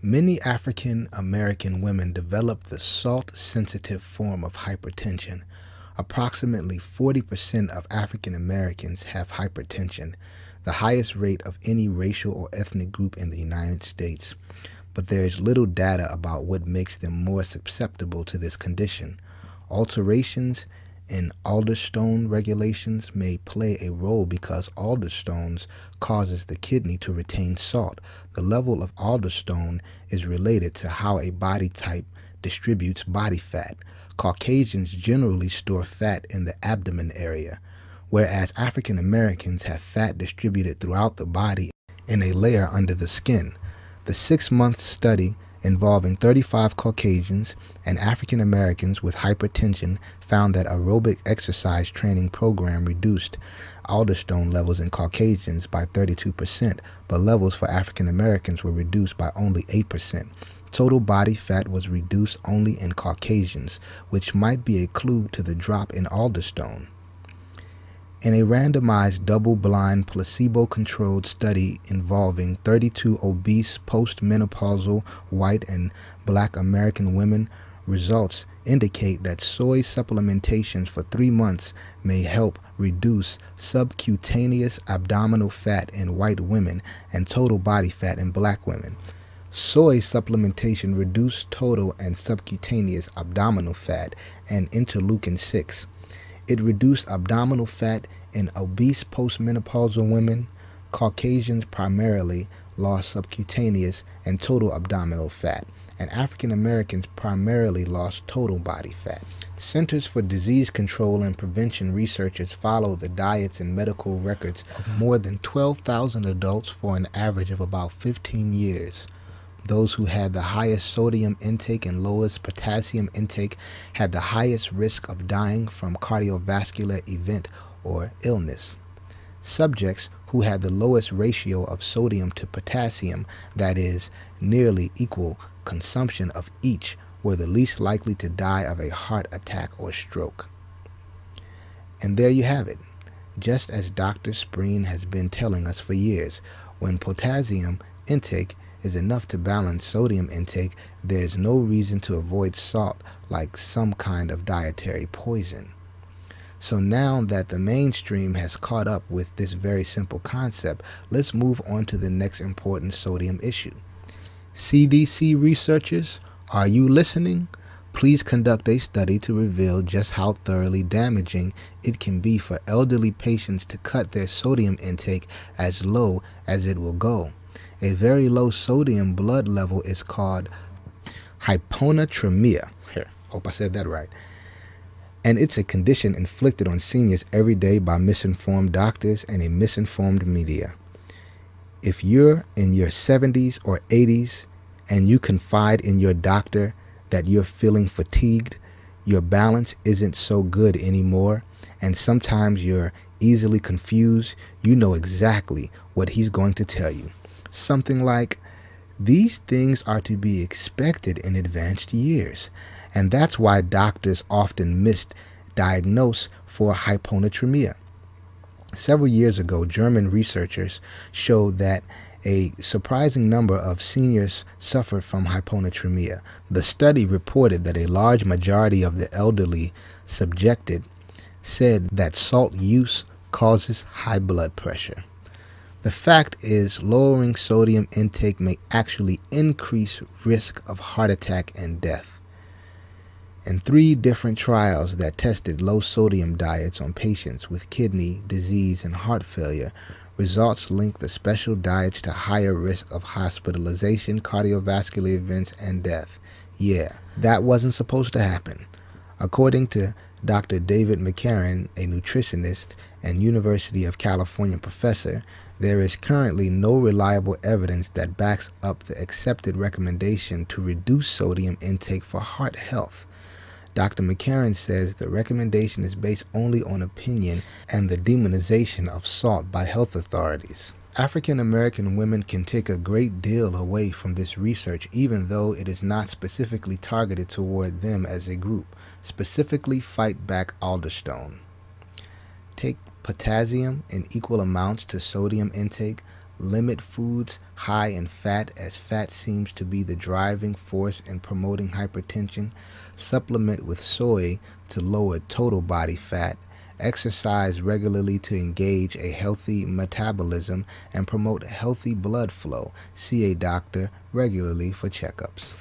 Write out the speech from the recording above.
Many African American women develop the salt-sensitive form of hypertension. Approximately 40% of African Americans have hypertension, the highest rate of any racial or ethnic group in the United States. But there is little data about what makes them more susceptible to this condition. Alterations in aldosterone regulations may play a role because aldosterone causes the kidney to retain salt. The level of aldosterone is related to how a body type distributes body fat. Caucasians generally store fat in the abdomen area, whereas African Americans have fat distributed throughout the body in a layer under the skin. The 6-month study involving 35 Caucasians and African Americans with hypertension found that aerobic exercise training program reduced aldosterone levels in Caucasians by 32%, but levels for African Americans were reduced by only 8%. Total body fat was reduced only in Caucasians, which might be a clue to the drop in aldosterone. In a randomized, double-blind, placebo-controlled study involving 32 obese postmenopausal white and black American women, results indicate that soy supplementations for 3 months may help reduce subcutaneous abdominal fat in white women and total body fat in black women. Soy supplementation reduced total and subcutaneous abdominal fat and interleukin-6. It reduced abdominal fat in obese postmenopausal women. Caucasians primarily lost subcutaneous and total abdominal fat, and African Americans primarily lost total body fat. Centers for Disease Control and Prevention researchers follow the diets and medical records of more than 12,000 adults for an average of about 15 years. Those who had the highest sodium intake and lowest potassium intake had the highest risk of dying from cardiovascular event or illness. Subjects who had the lowest ratio of sodium to potassium, that is, nearly equal consumption of each, were the least likely to die of a heart attack or stroke. And there you have it. Just as Dr. Spreen has been telling us for years, when potassium intake is enough to balance sodium intake, there is no reason to avoid salt like some kind of dietary poison. So now that the mainstream has caught up with this very simple concept, let's move on to the next important sodium issue. CDC researchers, are you listening? Please conduct a study to reveal just how thoroughly damaging it can be for elderly patients to cut their sodium intake as low as it will go. A very low sodium blood level is called hyponatremia. Here, hope I said that right. And it's a condition inflicted on seniors every day by misinformed doctors and a misinformed media. If you're in your 70s or 80s and you confide in your doctor that you're feeling fatigued, your balance isn't so good anymore, and sometimes you're easily confused, you know exactly what he's going to tell you. Something like, these things are to be expected in advanced years, and that's why doctors often misdiagnose for hyponatremia. Several years ago, German researchers showed that a surprising number of seniors suffered from hyponatremia. The study reported that a large majority of the elderly subjected said that salt use causes high blood pressure. The fact is, lowering sodium intake may actually increase risk of heart attack and death. In 3 different trials that tested low sodium diets on patients with kidney disease and heart failure, results linked the special diets to higher risk of hospitalization, cardiovascular events, and death. Yeah, that wasn't supposed to happen. According to Dr. David McCarran, a nutritionist and University of California professor, there is currently no reliable evidence that backs up the accepted recommendation to reduce sodium intake for heart health. Dr. McCarran says the recommendation is based only on opinion and the demonization of salt by health authorities. African American women can take a great deal away from this research, even though it is not specifically targeted toward them as a group. Specifically, fight back aldosterone. Take potassium in equal amounts to sodium intake, Limit foods high in fat, as fat seems to be the driving force in promoting hypertension. Supplement with soy to lower total body fat. Exercise regularly to engage a healthy metabolism and promote healthy blood flow. See a doctor regularly for checkups.